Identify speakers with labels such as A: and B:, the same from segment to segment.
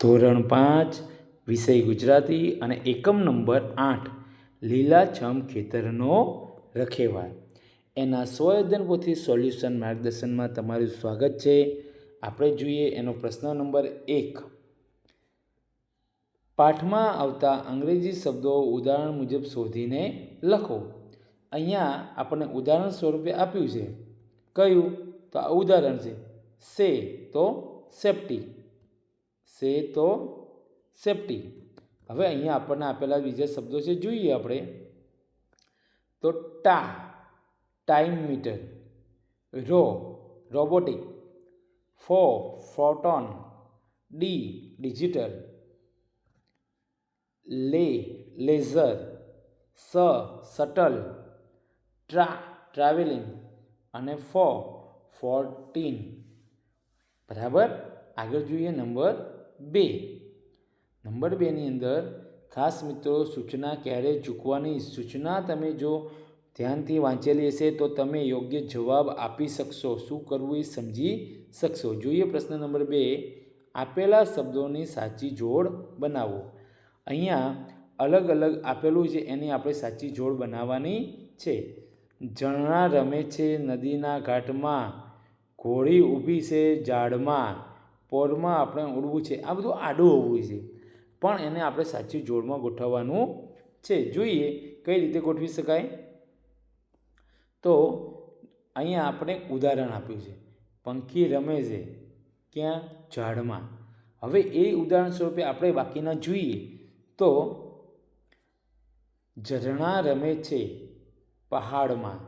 A: ધોરણ 5 વિષય ગુજરાતી અને એકમ નંબર 8 લીલાછમ ખેતરનો રખેવાળ એના સ્વઅધ્યયન પોથી સોલ્યુશન માર્ગદર્શનમાં તમારું સ્વાગત છે. આપણે જોઈએ એનો પ્રશ્ન નંબર 1. પાઠમાં આવતા અંગ્રેજી શબ્દો ઉદાહરણ મુજબ શોધીને લખો. અહીંયા આપણને ઉદાહરણ સ્વરૂપે આપ્યું છે. કયું? તો આ ઉદાહરણ છે. સે તો સેફટી, સે તો સેફટી. હવે અહીંયા આપણને આપેલા બીજા શબ્દો છે, જોઈએ આપણે. તો time meter, robotic, photon, digital, laser, shuttle, traveling અને 14. બરાબર. આગળ જોઈએ નંબર 2. નંબર 2ની અંદર ખાસ મિત્રો સૂચના ક્યારેય ચૂકવાની. સૂચના તમે જો ધ્યાનથી વાંચેલી હશે તો તમે યોગ્ય જવાબ આપી શકશો. શું કરવું એ સમજી શકશો. જોઈએ પ્રશ્ન નંબર 2. આપેલા શબ્દોની સાચી જોડ બનાવો. અહીંયા અલગ અલગ આપેલું છે, એની આપણે સાચી જોડ બનાવવાની છે. ઝરણા રમે છે નદીના ઘાટમાં, ઘોડી ઊભી છે ઝાડમાં, પોરમાં આપણે ઉડવું છે. આ બધું આડું હોવું છે, પણ એને આપણે સાચી જોડમાં ગોઠવવાનું છે. જોઈએ કઈ રીતે ગોઠવી શકાય. તો અહીંયા આપણે ઉદાહરણ આપ્યું છે. પંખી રમે છે ક્યાં? ઝાડમાં. હવે એ ઉદાહરણ સ્વરૂપે આપણે બાકીના જોઈએ. તો ઝરણા રમે છે પહાડમાં,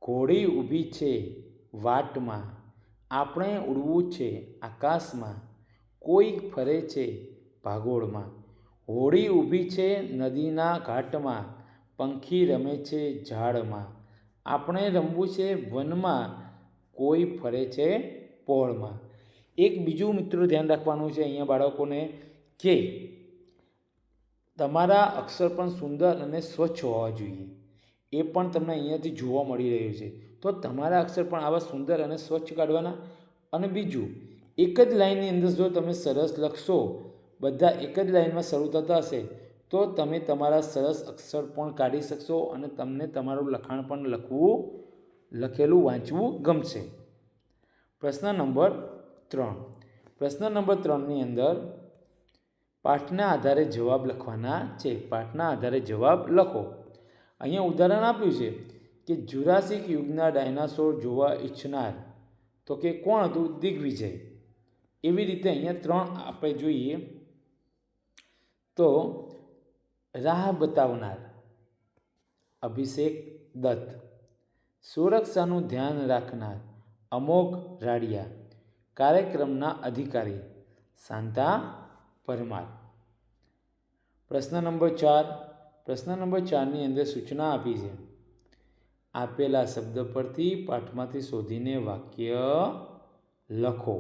A: ઘોડી ઊભી છે વાટમાં, આપણે ઉડવું છે આકાશમાં, કોઈ ફરે છે ભાગોળમાં, હોડી ઊભી છે નદીના ઘાટમાં, પંખી રમે છે ઝાડમાં, આપણે રમવું છે વનમાં, કોઈ ફરે છે પોળમાં. એક બીજું મિત્રો ધ્યાન રાખવાનું છે અહીંયા બાળકોને, કે તમારા અક્ષર પણ સુંદર અને સ્વચ્છ હોવા જોઈએ. એ પણ તમને અહીંયાથી જોવા મળી રહ્યું છે. તો તમારા અક્ષર પણ આવા સુંદર અને સ્વચ્છ કાઢવાના. અને બીજું, એક જ લાઇનની અંદર જો તમે સરસ લખશો, બધા એક જ લાઇનમાં શરૂ થતા હશે, તો તમે તમારા સરસ અક્ષર પણ કાઢી શકશો અને તમને તમારું લખાણ પણ લખેલું વાંચવું ગમશે. પ્રશ્ન નંબર 3. પ્રશ્ન નંબર 3ની અંદર પાઠના આધારે જવાબ લખવાના છે. પાઠના આધારે જવાબ લખો. અહીંયા ઉદાહરણ આપ્યું છે કે જુરાસિક યુગના ડાયનાસોર જોવા ઈચ્છનાર, તો કે કોણ હતું? દિગ્વિજય. એવી રીતે અહીંયા 3 આપણે જોઈએ. તો રાહ બતાવનાર, અભિષેક દત્ત. સુરક્ષાનું ધ્યાન રાખનાર, અમોઘ રાડિયા. કાર્યક્રમના અધિકારી, શાંતા પરમાર. પ્રશ્ન નંબર 4. પ્રશ્ન નંબર 4ની અંદર સૂચના આપી છે. આપેલા શબ્દ પરથી પાઠમાંથી શોધીને વાક્ય લખો.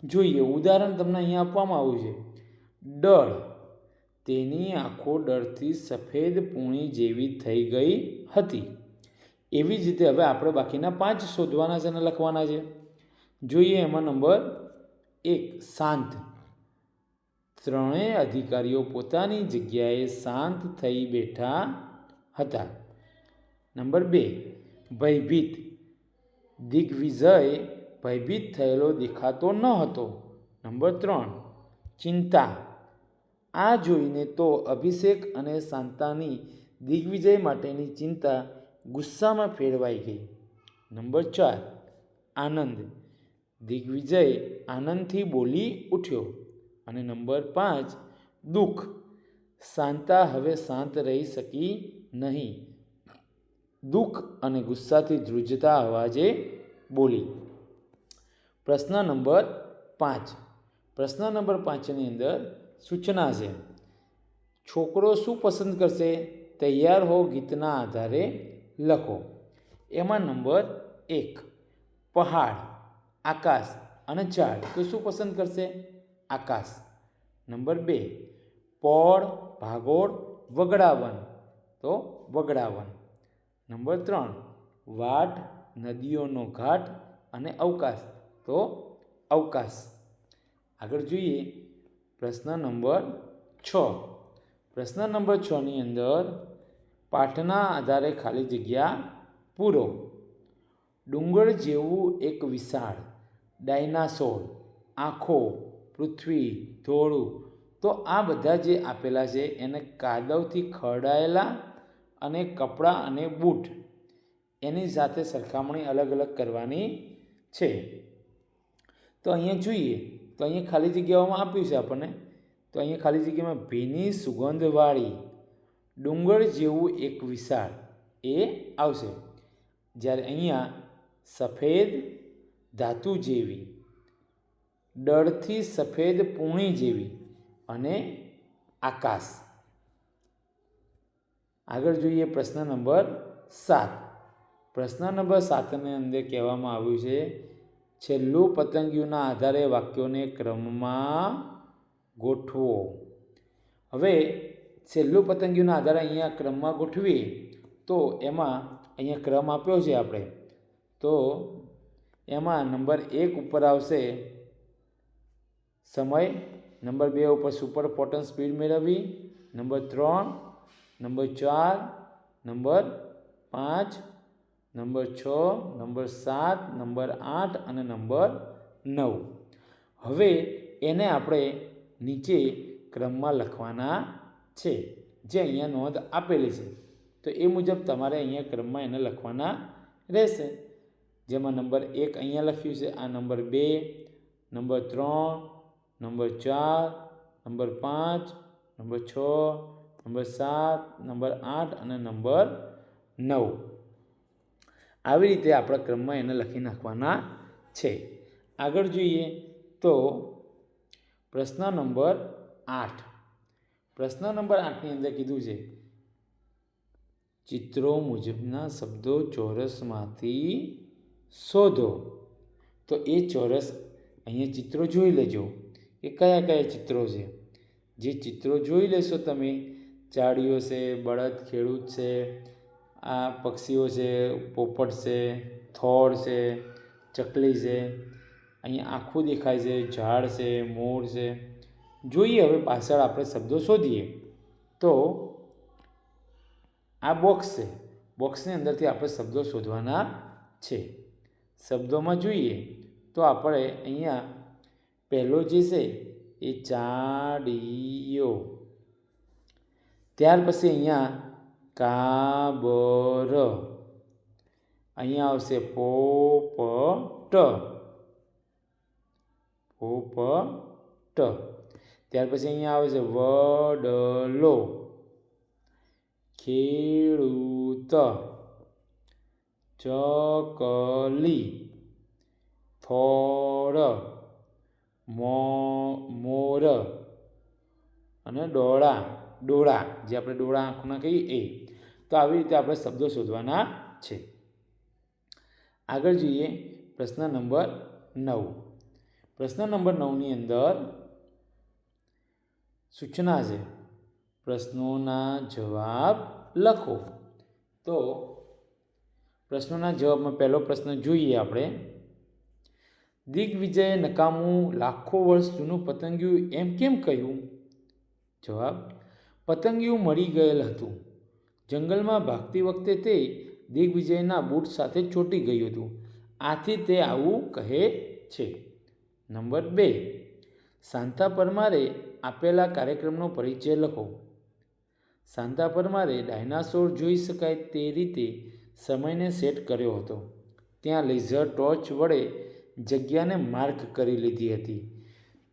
A: જોઈએ ઉદાહરણ તમને અહીંયા આપવામાં આવ્યું છે. ડળ, તેની આંખો ડરથી સફેદ પૂણી જેવી થઈ ગઈ હતી. એવી જ રીતે હવે આપણે બાકીના 5 શોધવાના છે અને લખવાના છે. જોઈએ એમાં નંબર 1. શાંત. ત્રણેય અધિકારીઓ પોતાની જગ્યાએ શાંત થઈ બેઠા હતા. નંબર 2. ભયભીત. દિગ્વિજય ભયભીત થયેલો દેખાતો ન હતો. નંબર 3. ચિંતા. આ જોઈને તો અભિષેક અને શાંતાની દિગ્વિજય માટેની ચિંતા ગુસ્સામાં ફેરવાઈ ગઈ. નંબર 4. આનંદ. દિગ્વિજય આનંદથી બોલી ઉઠ્યો. અને નંબર 5. દુઃખ. શાંતા હવે શાંત રહી શકી નહીં. દુઃખ અને ગુસ્સાથી ધ્રુજતા અવાજે બોલી. પ્રશ્ન નંબર 5. પ્રશ્ન નંબર 5ની અંદર સૂચના છે. છોકરો શું પસંદ કરશે? તૈયાર હો ગીતના આધારે લખો. એમાં નંબર 1. પહાડ, આકાશ અને ઝાડ. તો શું પસંદ કરશે? આકાશ. નંબર 2. પોળ, ભાગોળ, વગડાવન. તો વગડાવન. નંબર 3. વાટ, નદીઓનો ઘાટ અને અવકાશ. તો અવકાશ. આગળ જોઈએ પ્રશ્ન નંબર 6. પ્રશ્ન નંબર 6ની અંદર પાઠના આધારે ખાલી જગ્યા પૂરો. ડુંગર જેવું એક વિશાળ ડાયનાસોર, આંખો, પૃથ્વી, ધોળું. તો આ બધા જે આપેલા છે એને કાદવથી ખરડાયેલા અને કપડાં અને બૂટ એની સાથે સરખામણી અલગ અલગ કરવાની છે. તો અહીંયા જોઈએ તો અહીંયા ખાલી જગ્યાઓમાં આપ્યું છે આપણને. તો અહીંયા ખાલી જગ્યામાં ભીની સુગંધવાળી ડુંગર જેવું એક વિશાળ એ આવશે. જ્યારે અહીંયા સફેદ ધાતુ જેવી, ડળથી સફેદ પૂણી જેવી અને આકાશ. આગળ જોઈએ પ્રશ્ન નંબર 7. પ્રશ્ન નંબર 7ની અંદર કહેવામાં આવ્યું છે છેલ્લું પતંગિયુંના આધારે વાક્યોને ક્રમમાં ગોઠવો. હવે છેલ્લું પતંગિયુંના આધારે અહીંયા ક્રમમાં ગોઠવીએ તો એમાં અહીંયા ક્રમ આપ્યો છે આપણે. તો એમાં નંબર 1 ઉપર આવશે સમય, નંબર 2 ઉપર સુપર ફોટન સ્પીડ મેળવવી, number 3, number 4, number 5, number 6, number 7, number 8 અને નંબર 9. હવે એને આપણે નીચે ક્રમમાં લખવાના છે જે અહીંયા નોંધ આપેલી છે. તો એ મુજબ તમારે અહીંયા ક્રમમાં એને લખવાના રહેશે. જેમાં નંબર 1 અહીંયા લખ્યું છે, આ number 2, number 3, number 4, number 5, number 6, number 7, number 8 અને નંબર 9. આવી રીતે આપણા ક્રમમાં એને લખી નાખવાના છે. આગળ જોઈએ તો પ્રશ્ન નંબર 8. પ્રશ્ન નંબર 8ની અંદર કીધું છે ચિત્રો મુજબના શબ્દો ચોરસમાંથી શોધો. તો એ ચોરસ અહીંયા ચિત્રો જોઈ લેજો કે કયા કયા ચિત્રો છે. જે ચિત્રો જોઈ લેશો તમે, ઝાડીઓ છે, બળદ, ખેડૂત છે, આ પક્ષીઓ છે, પોપટ છે, થોર છે, ચકલી છે, અહીંયા આખું દેખાય છે, ઝાડ છે, મોર છે. જોઈએ હવે પાછળ આપણે શબ્દો શોધીએ. તો આ બોક્સ છે, બોક્સની અંદરથી આપણે શબ્દો શોધવાના છે. શબ્દોમાં જોઈએ તો આપણે અહીંયા પહેલો જે છે એ ચાડીયો, ત્યાર પછી અહીંયા કાબર, અહીંયા આવશે પોપટ, પોપટ. ત્યાર પછી અહીંયા આવે છે વડલો, ખેડૂત, ચકલી, થોર, મોર અને ડોળા, જે આપણે ડોળા આંખના કહીએ એ. તો આવી રીતે આપણે શબ્દો શોધવાના છે. આગળ જોઈએ પ્રશ્ન નંબર 9. પ્રશ્ન નંબર 9ની અંદર સૂચના છે પ્રશ્નોના જવાબ લખો. તો પ્રશ્નોના જવાબમાં પહેલો પ્રશ્ન જોઈએ આપણે. દિગ્વિજયે નકામું લાખો વર્ષ જૂનું પતંગિયું એમ કેમ કહ્યું? જવાબ: પતંગિયું મળી ગયેલ હતું. જંગલમાં ભાગતી વખતે તે દિગ્વિજયના બૂટ સાથે ચોંટી ગયું હતું, આથી તે આવું કહે છે. નંબર 2, શાંતા પરમારે આપેલા કાર્યક્રમનો પરિચય લખો. શાંતા પરમારે ડાયનાસોર જોઈ શકાય તે રીતે સમયને સેટ કર્યો હતો. ત્યાં લેઝર ટોર્ચ વડે જગ્યાને માર્ક કરી લીધી હતી.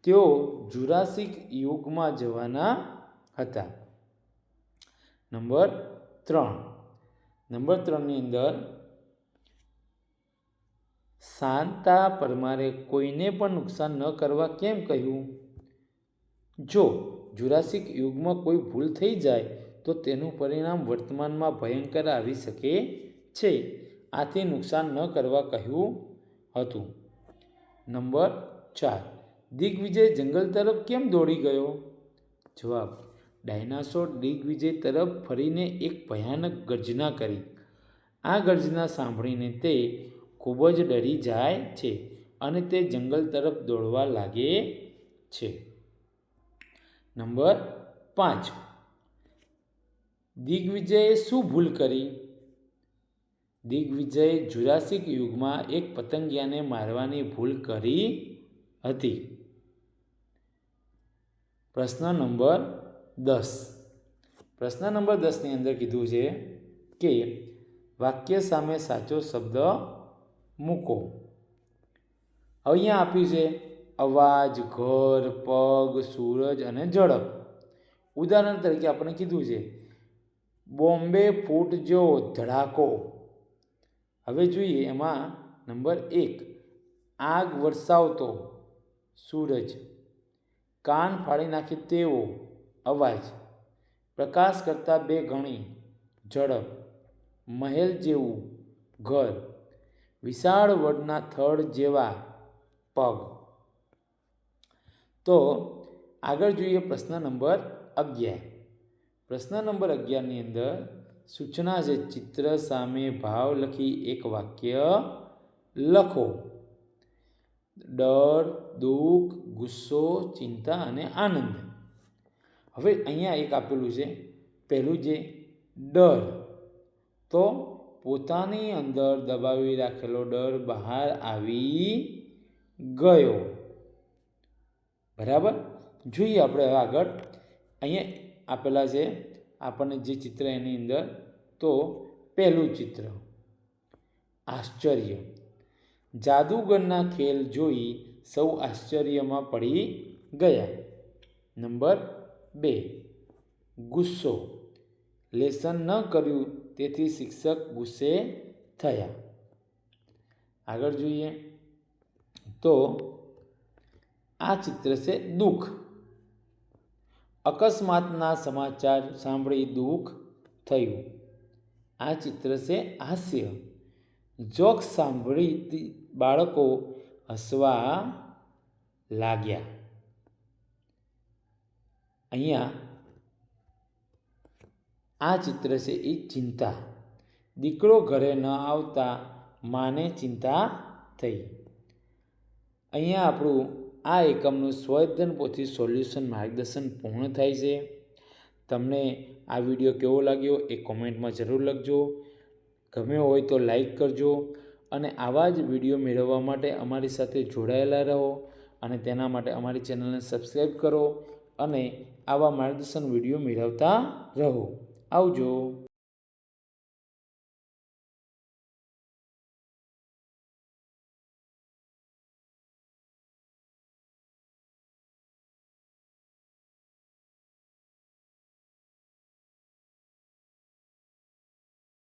A: તેઓ જુરાસિક યુગમાં જવાના હતા. નંબર 3. નંબર 3ની અંદર શાંતા પરમારે કોઈને પણ નુકસાન ન કરવા કેમ કહ્યું? જો જુરાસિક યુગમાં કોઈ ભૂલ થઈ જાય તો તેનું પરિણામ વર્તમાનમાં ભયંકર આવી શકે છે, આથી નુકસાન ન કરવા કહ્યું હતું. નંબર 4, દિગ્વિજય જંગલ તરફ કેમ દોડી ગયો? જવાબ: ડાયનાસોર દિગ્વિજય તરફ ફરીને એક ભયાનક ગર્જના કરી. આ ગર્જના સાંભળીને તે ખૂબ જ ડરી જાય છે અને તે જંગલ તરફ દોડવા લાગે છે. નંબર 5, દિગ્વિજયે શું ભૂલ કરી? દિગ્વિજયે જુરાસિક યુગમાં એક પતંગિયાને મારવાની ભૂલ કરી હતી. પ્રશ્ન નંબર 10. પ્રશ્ન નંબર 10ની અંદર કીધું છે કે વાક્ય સામે સાચો શબ્દ મૂકો. અહીંયા આપ્યું છે અવાજ, ઘર, પગ, સૂરજ અને ઝડપ. ઉદાહરણ તરીકે આપણે કીધું છે બોમ્બે ફૂટજો ધડાકો. હવે જોઈએ એમાં નંબર 1, આગ વરસાવતો સૂરજ, કાન ફાડી નાખે તેવો અવાજ, પ્રકાશ કરતાં 2 ગણી ઝડપ, મહેલ જેવું ઘર, વિશાળ વડના થડ જેવા પગ. તો આગળ જોઈએ પ્રશ્ન નંબર 11. પ્રશ્ન નંબર 11ની અંદર સૂચના છે ચિત્ર સામે ભાવ લખી એક વાક્ય લખો. ડર, દુઃખ, ગુસ્સો, ચિંતા અને આનંદ. હવે અહીંયા એક આપેલું છે પહેલું છે ડર. તો પોતાની અંદર દબાવી રાખેલો ડર બહાર આવી ગયો. બરાબર. જોઈએ આપણે હવે આગળ. અહીંયા આપેલા છે આપણને જે ચિત્ર એની અંદર. તો પહેલું ચિત્ર આશ્ચર્ય. જાદુગરના ખેલ જોઈ સૌ આશ્ચર્યમાં પડી ગયા. નંબર 2, ગુસ્સો. લેસન ન કર્યું તેથી શિક્ષક ગુસ્સે થયા. આગળ જોઈએ તો આ ચિત્ર છે દુઃખ. અકસ્માતના સમાચાર સાંભળી દુઃખ થયું. આ ચિત્ર છે હાસ્ય. જોક્સ સાંભળી બાળકો હસવા લાગ્યા. અહીંયા આ ચિત્ર છે એ ચિંતા. દીકરો ઘરે ન આવતા માને ચિંતા થઈ. અહીંયા આપણું આ એકમનું સ્વઅધ્યયન પોથી સોલ્યુશન માર્ગદર્શન પૂર્ણ થાય છે. તમને આ વિડીયો કેવો લાગ્યો એ કોમેન્ટમાં જરૂર લખજો. ગમ્યો હોય તો લાઈક કરજો અને આવા જ વિડીયો મેળવવા માટે અમારી સાથે જોડાયેલા રહો અને તેના માટે અમારી ચેનલને સબસ્ક્રાઈબ કરો અને આવા માર્ગદર્શન વિડીયો મેળવતા રહો. આવજો.